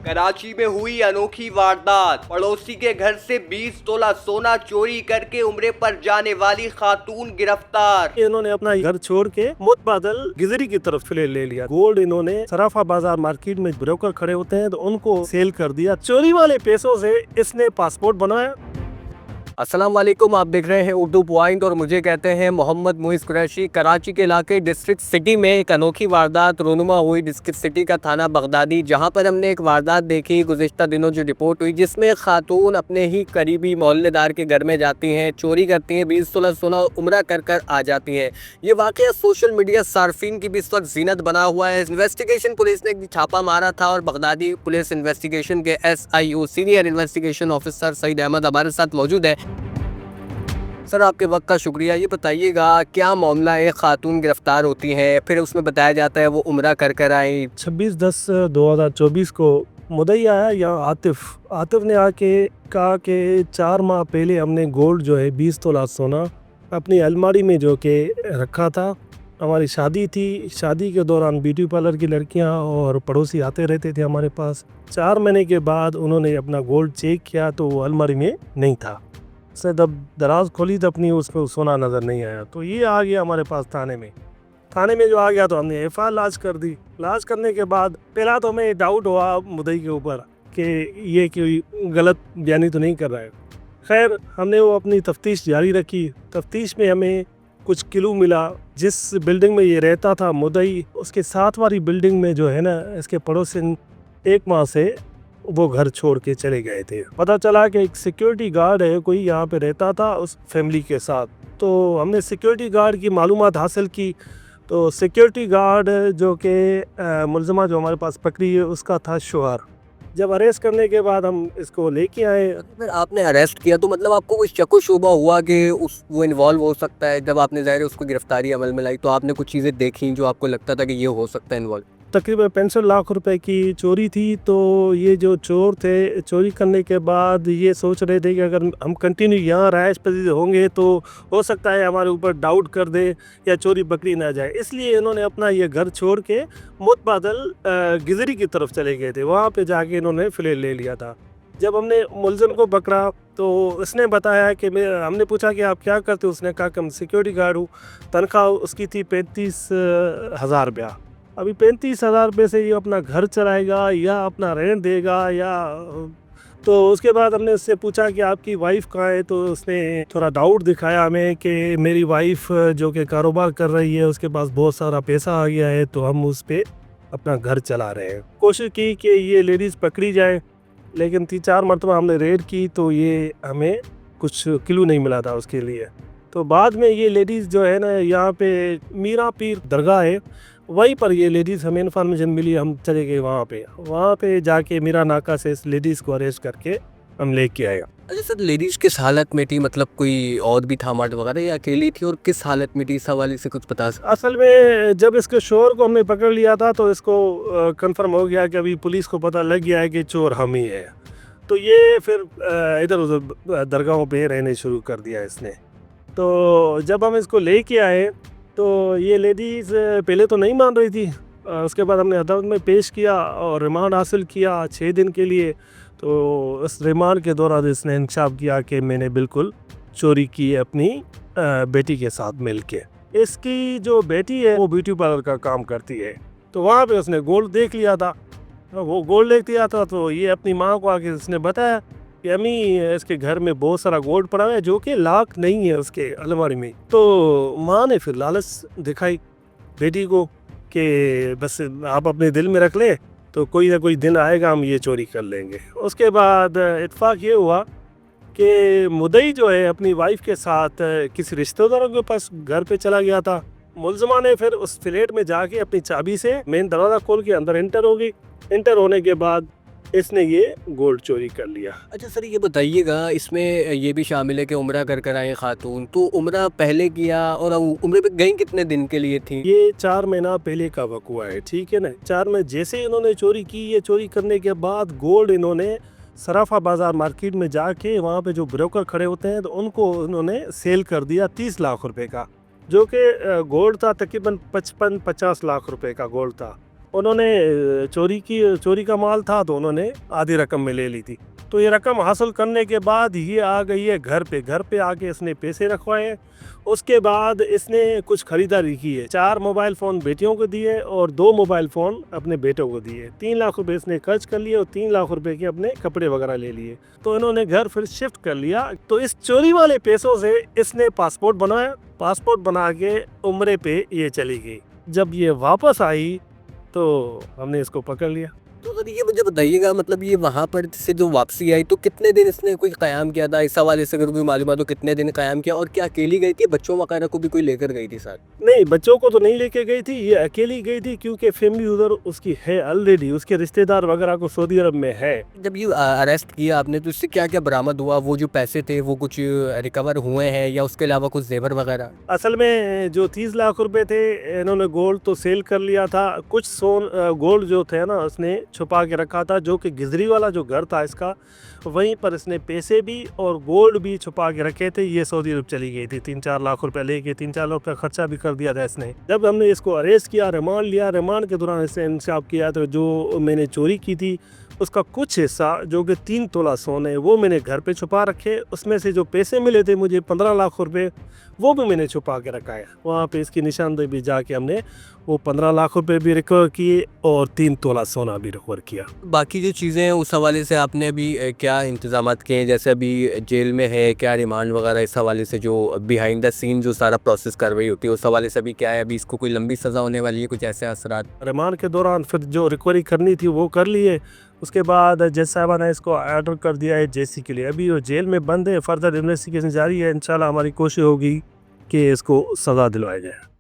कराची में हुई अनोखी वारदात। पड़ोसी के घर से 20 तोला सोना चोरी करके उम्रे पर जाने वाली खातून गिरफ्तार। इन्होंने अपना घर छोड़ के मुतबादल गिजरी की तरफ ले लिया। गोल्ड इन्होंने सराफा बाजार मार्केट में ब्रोकर खड़े होते हैं तो उनको सेल कर दिया। चोरी वाले पैसों से इसने पासपोर्ट बनवाया। अस्सलाम वालेकुम, आप देख रहे हैं उर्दू पॉइंट और मुझे कहते हैं मोहम्मद मुइज़ कुरैशी। कराची के इलाके डिस्ट्रिक्ट सिटी में एक अनोखी वारदात रूनुमा हुई। डिस्ट्रिक्ट सिटी का थाना बगदादी, जहां पर हमने एक वारदात देखी गुज़िश्ता दिनों जो रिपोर्ट हुई, जिसमें एक खातून अपने ही करीबी मोहल्लेदार के घर में जाती हैं, चोरी करती हैं, 20 तोला सोना उम्रा कर आ जाती हैं। ये वाक़या सोशल मीडिया सार्फिन की भी इस वक्त जीनत बना हुआ है। इन्वेस्टिगेशन पुलिस ने छापा मारा था और बगदादी पुलिस इन्वेस्टिगेशन के SIO senior investigation officer Saeed Ahmed हमारे साथ मौजूद है। सर, आपके वक्त का शुक्रिया। ये बताइएगा क्या मामला है? खातून गिरफ्तार होती है, फिर उसमें बताया जाता है वो उम्रा कर आई। 26/10/2024 को मुदई आया या आतिफ ने आके कहा कि 4 माह पहले हमने गोल्ड जो है 20 तोला सोना अपनी अलमारी में जो कि रखा था। हमारी शादी थी, शादी के दौरान ब्यूटी पार्लर की लड़कियां और पड़ोसी आते रहते थे हमारे पास। 4 महीने के बाद उन्होंने अपना गोल्ड चेक किया तो वो अलमारी में नहीं था। से जब दराज खोली तो अपनी उसमें सोना नज़र नहीं आया। तो ये आ गया हमारे पास थाने में जो आ गया तो हमने FIR लॉन्च कर दी। लॉन्च करने के बाद पहला तो हमें डाउट हुआ मुद्दई के ऊपर कि ये कोई गलत बयानी तो नहीं कर रहा है। खैर, हमने वो अपनी तफ्तीश जारी रखी। तफ्तीश में हमें कुछ क्लू मिला। जिस बिल्डिंग में ये रहता था मुद्दई, उसके साथ वाली बिल्डिंग में जो है ना, इसके पड़ोसी 1 माह से वो घर छोड़ के चले गए थे। पता चला कि एक सिक्योरिटी गार्ड है कोई यहाँ पे रहता था उस फैमिली के साथ। तो हमने सिक्योरिटी गार्ड की मालूमात हासिल की। तो सिक्योरिटी गार्ड जो कि मुलज़मा जो हमारे पास पकड़ी है उसका था शोहर। जब अरेस्ट करने के बाद हम इसको लेके आए। फिर आपने अरेस्ट किया तो मतलब आपको कुछ शक शुबा हुआ कि वो इन्वॉल्व हो सकता है? जब आपने ज़ाहिर उसको गिरफ्तारी अमल में लाई तो आपने कुछ चीज़ें देखी जो आपको लगता था कि ये हो सकता है इन्वॉल्व? तकरीबन 65 लाख रुपए की चोरी थी। तो ये जो चोर थे, चोरी करने के बाद ये सोच रहे थे कि अगर हम कंटिन्यू यहाँ रहायश पजीर होंगे तो हो सकता है हमारे ऊपर डाउट कर दे या चोरी पकड़ी ना जाए। इसलिए इन्होंने अपना ये घर छोड़ के मुतबादल गिजरी की तरफ चले गए थे। वहाँ पे जाके इन्होंने फ्लैट ले लिया था। जब हमने मुलज़िम को पकड़ा तो उसने बताया कि हमने पूछा कि आप क्या करते हो? उसने कहा कि मैं सिक्योरिटी गार्ड हूँ। तनख्वाह उसकी थी 35,000 रुपया। अभी 35,000 रुपये से ये अपना घर चलाएगा या अपना रेंट देगा या। तो उसके बाद हमने उससे पूछा कि आपकी वाइफ कहाँ है? तो उसने थोड़ा डाउट दिखाया हमें कि मेरी वाइफ जो कि कारोबार कर रही है, उसके पास बहुत सारा पैसा आ गया है तो हम उस पर अपना घर चला रहे हैं। कोशिश की कि ये लेडीज़ पकड़ी जाए, लेकिन 3-4 मरतबा हमने रेड की तो ये हमें कुछ क्लू नहीं मिला था उसके लिए। तो बाद में ये लेडीज़ जो है ना, यहाँ पे मीरा पीर दरगाह है, वहीं पर ये लेडीज़ हमें इन्फॉर्मेशन मिली, हम चले गए वहाँ पे जाके मीरा नाका से इस लेडीज़ को अरेस्ट करके हम लेके आए। अच्छा सर, लेडीज़ किस हालत में थी? मतलब कोई और भी था मर्द वगैरह या अकेली थी, और किस हालत में थी इस हवाले से कुछ बता सकते? असल में जब इसके शोर को हमने पकड़ लिया था तो इसको कंफर्म हो गया कि अभी पुलिस को पता लग गया है कि चोर हम ही है। तो ये फिर इधर उधर दरगाहों पे रहने शुरू कर दिया इसने। तो जब हम इसको लेके आए तो ये लेडीज़ पहले तो नहीं मान रही थी। उसके बाद हमने अदालत में पेश किया और रिमांड हासिल किया 6 दिन के लिए। तो उस रिमांड के दौरान इसने इंकशाफ किया कि मैंने बिल्कुल चोरी की है अपनी बेटी के साथ मिलके। इसकी जो बेटी है वो ब्यूटी पार्लर का काम करती है। तो वहाँ पे उसने गोल्ड देख लिया था। वो गोल्ड देख लिया था तो ये अपनी माँ को आके उसने बताया कि अम्मी, इसके घर में बहुत सारा गोल्ड पड़ा है जो कि लाख नहीं है उसके अलमारी में। तो माँ ने फिर लालच दिखाई बेटी को कि बस आप अपने दिल में रख ले तो कोई ना कोई दिन आएगा हम ये चोरी कर लेंगे। उसके बाद इत्फाक ये हुआ कि मुद्दई जो है अपनी वाइफ के साथ किसी रिश्तेदारों के पास घर पे चला गया था। मुलज़मा ने फिर उस फ्लैट में जाके अपनी चाबी से मेन दरवाज़ा खोल के अंदर एंटर हो गई। एंटर होने के बाद इसने ये गोल्ड चोरी कर लिया। अच्छा सर, ये बताइएगा इसमें ये भी शामिल है कि उम्रा कर आए खातून, तो उम्रा पहले किया और उम्रे पे गई कितने दिन के लिए थी? ये 4 महीना पहले का वक़्वा है, ठीक है ना। 4 में जैसे इन्होंने चोरी की, ये चोरी करने के बाद गोल्ड इन्होंने सराफा बाजार मार्केट में जाके वहाँ पे जो ब्रोकर खड़े होते हैं तो उनको उन्होंने सेल कर दिया 30 लाख रुपए का, जो कि गोल्ड था तकरीबन 55-50 लाख रुपए का गोल्ड था। उन्होंने चोरी का माल था तो उन्होंने आधी रकम में ले ली थी। तो ये रकम हासिल करने के बाद ये आ गई है घर पे आके इसने पैसे रखवाए हैं। उसके बाद इसने कुछ खरीदारी की है, 4 मोबाइल फ़ोन बेटियों को दिए और 2 मोबाइल फ़ोन अपने बेटों को दिए। 3 लाख रुपए इसने खर्च कर लिए और 3 लाख रुपए के अपने कपड़े वगैरह ले लिए। तो इन्होंने घर फिर शिफ्ट कर लिया। तो इस चोरी वाले पैसों से इसने पासपोर्ट बनाया, पासपोर्ट बना के उम्रे पे ये चली गई। जब ये वापस आई तो हमने इसको पकड़ लिया। तो सर ये मुझे बताइएगा, मतलब ये वहाँ पर से जो वापसी आई तो कितने दिन इसने कोई क़याम किया था? इस हवाले से अगर कोई मालूम तो कितने दिन क़याम किया, और क्या अकेली गई थी, बच्चों वगैरह को भी कोई लेकर गई थी सर? नहीं, बच्चों को तो नहीं लेके गई थी, ये अकेली गई थी क्योंकि फैमिली उधर उसकी है ऑलरेडी, उसके रिश्तेदार वगैरह को सऊदी अरब में है। जब ये अरेस्ट किया आपने तो इससे क्या क्या बरामद हुआ? वो जो पैसे थे वो कुछ रिकवर हुए हैं या उसके अलावा कुछ जेवर वगैरह? असल में जो 30 लाख रुपए थे इन्होंने गोल्ड तो सेल कर लिया था। कुछ गोल्ड जो थे ना उसने छुपा के रखा था, जो कि गिजरी वाला जो घर था इसका, वहीं पर इसने पैसे भी और गोल्ड भी छुपा के रखे थे। ये सऊदी अरब चली गई थी 3-4 लाख रुपए लेके, 3-4 लाख रुपए खर्चा भी कर दिया था इसने। जब हमने इसको अरेस्ट किया, रिमांड लिया, रिमांड के दौरान इसने इंसाफ किया तो जो मैंने चोरी की थी उसका कुछ हिस्सा जो कि 3 तोला सोने वो मैंने घर पे छुपा रखे। उसमें से जो पैसे मिले थे मुझे 15 लाख रुपए वो भी मैंने छुपा के रखा है। वहाँ पे इसकी निशानदेही भी जाके हमने वो 15 लाख रुपए भी रिकवर किए और 3 तोला सोना भी रिकवर किया। बाकी जो चीज़ें हैं उस हवाले से आपने अभी क्या इंतजामात किए हैं? जैसे अभी जेल में है, क्या रिमांड वगैरह, इस हवाले से जो बिहाइंड द सीन जो सारा प्रोसेस कार्रवाई होती है उस हवाले से अभी क्या है? अभी इसको कोई लंबी सज़ा होने वाली है, कुछ ऐसे असरात? रिमांड के दौरान फिर जो रिकवरी करनी थी वो कर लिए। उसके बाद जज साहबा ने इसको ऑर्डर कर दिया है जेसी के लिए। अभी वो जेल में बंद है, फर्दर इन्वेस्टिगेशन जारी है। इंशाल्लाह हमारी कोशिश होगी कि इसको सज़ा दिलवाई जाए।